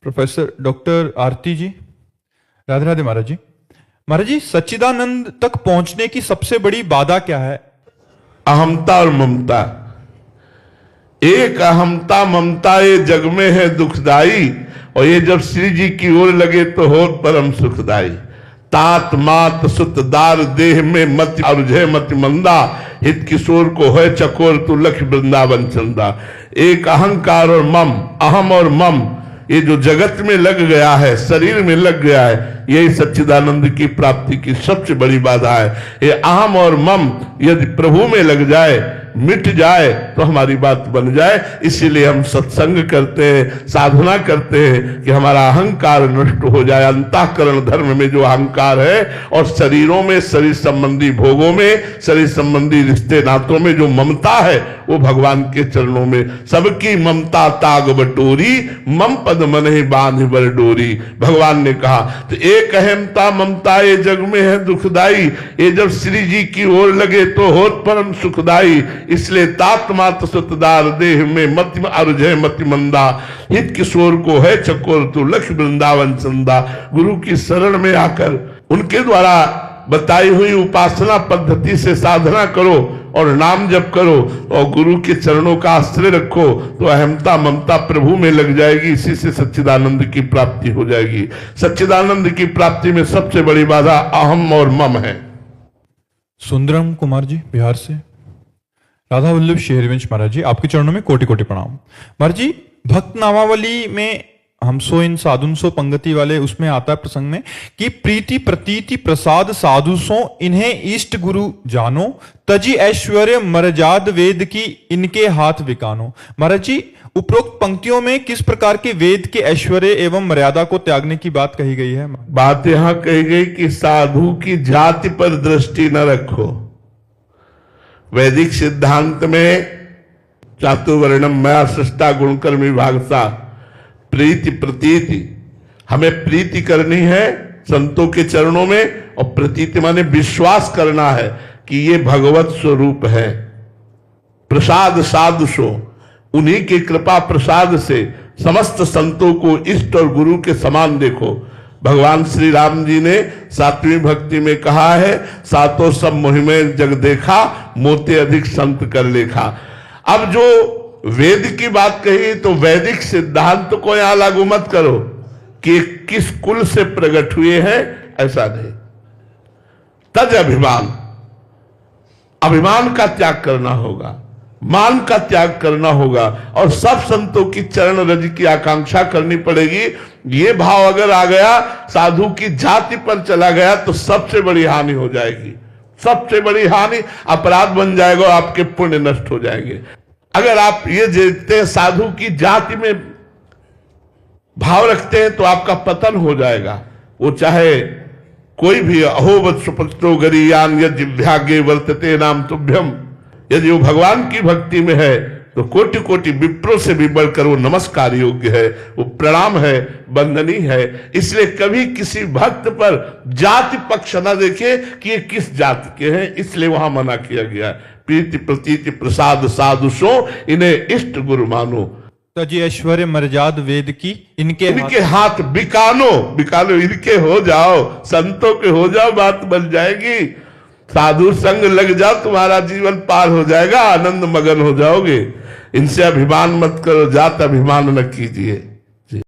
Professor doctor आरती जी, राधे राधे महाराज जी। महाराज जी, सच्चिदानंद तक पहुंचने की सबसे बड़ी बाधा क्या है? अहमता और ममता। एक अहमता ममता ये जग में है दुखदाई, और ये जब श्री जी की ओर लगे तो हो परम सुखदाई। तात मात सुत दार देह में मत अर्जय मत मंदा, हित किशोर को है चकोर तू लख वृंदावन चंदा। एक अहंकार और मम, अहम और मम, ये जो जगत में लग गया है, शरीर में लग गया है, यही सच्चिदानंद की प्राप्ति की सबसे बड़ी बाधा है। ये अहम और मम यदि प्रभु में लग जाए, मिट जाए, तो हमारी बात बन जाए। इसीलिए हम सत्संग करते हैं, साधना करते हैं कि हमारा अहंकार नष्ट हो जाए। अंतःकरण धर्म में जो अहंकार है और शरीरों में, शरीर संबंधी भोगों में, शरीर संबंधी रिश्ते नातों में जो ममता है, वो भगवान के चरणों में। सबकी ममता ताग बटोरी, मम पद मन ही बांध बर डोरी, भगवान ने कहा। तो एक अहमता ममता ये जग में है दुखदाई, ये जब श्री जी की ओर लगे तो होत परम सुखदाई। इसलिए तात मात सुतदार देह में मति अर्जय मति मंदा, हित किशोर को है चकोर तू लक्ष वृंदावन चंदा। गुरु की शरण में आकर उनके द्वारा बताई हुई उपासना पद्धति से साधना करो और नाम जप करो और गुरु के चरणों का आश्रय रखो, तो अहमता ममता प्रभु में लग जाएगी। इसी से सच्चिदानंद की प्राप्ति हो जाएगी। सच्चिदानंद की प्राप्ति में सबसे बड़ी बाधा अहम और मम है। सुंदरम कुमार जी, बिहार से। राधा वल्लभ शेरवंश महाराज जी, आपके चरणों में कोटि कोटि प्रणाम। महाराज जी, भक्त नामावली में हम सो इन साधुन सो पंगति वाले उसमें आता है प्रसंग में कि प्रीति प्रतीति प्रसाद साधु सो इन्हें इष्ट गुरु जानो, तजी ऐश्वर्य मरजाद वेद की इनके हाथ विकानो। महाराज जी, उपरोक्त पंक्तियों में किस प्रकार के वेद के ऐश्वर्य एवं मर्यादा को त्यागने की बात कही गई है? बात यहां कही गई कि साधु की जाति पर दृष्टि न रखो। वैदिक सिद्धांत में चातुर्वर्णम मया सृष्टा गुणकर्म विभागसा, प्रीति प्रतीति, हमें प्रीति करनी है संतों के चरणों में, और प्रतीति माने विश्वास करना है कि ये भगवत स्वरूप है। प्रसाद साधु सो, उन्हीं की कृपा प्रसाद से समस्त संतों को इष्ट और गुरु के समान देखो। भगवान श्री राम जी ने 7वीं भक्ति में कहा है, सातों सब मुहिमे जग देखा, मोते अधिक संत कर लेखा। अब जो वेद की बात कही, तो वैदिक सिद्धांत को यहां लागू मत करो कि किस कुल से प्रकट हुए हैं, ऐसा नहीं। तज अभिमान, अभिमान का त्याग करना होगा, मान का त्याग करना होगा, और सब संतों की चरण रज की आकांक्षा करनी पड़ेगी। ये भाव अगर आ गया, साधु की जाति पर चला गया, तो सबसे बड़ी हानि हो जाएगी। सबसे बड़ी हानि, अपराध बन जाएगा और आपके पुण्य नष्ट हो जाएंगे। अगर आप ये देखते हैं साधु की जाति में भाव रखते हैं, तो आपका पतन हो जाएगा। वो चाहे कोई भी, अहोवत सुपत्रो गरीयान यज्ञागे वर्तते नाम तुभ्यम, यदि वो भगवान की भक्ति में है तो कोटि कोटि विप्रों से भी बढ़कर वो नमस्कार योग्य है, वो प्रणाम है, वंदनीय है। इसलिए कभी किसी भक्त पर जाति पक्ष न देखे कि ये किस जाति के हैं, इसलिए वहां मना किया गया है। प्रीति प्रतीति प्रसाद साधु सो इन्हें इष्ट गुरु मानो, तजी ऐश्वर्य मर्याद वेद की इनके हाथ बिकानो, बिकानो, इनके हो जाओ, संतों के हो जाओ, बात बन जाएगी। साधु संग लग जाओ, तुम्हारा जीवन पार हो जाएगा, आनंद मगन हो जाओगे। इनसे अभिमान मत करो, जात अभिमान न कीजिए।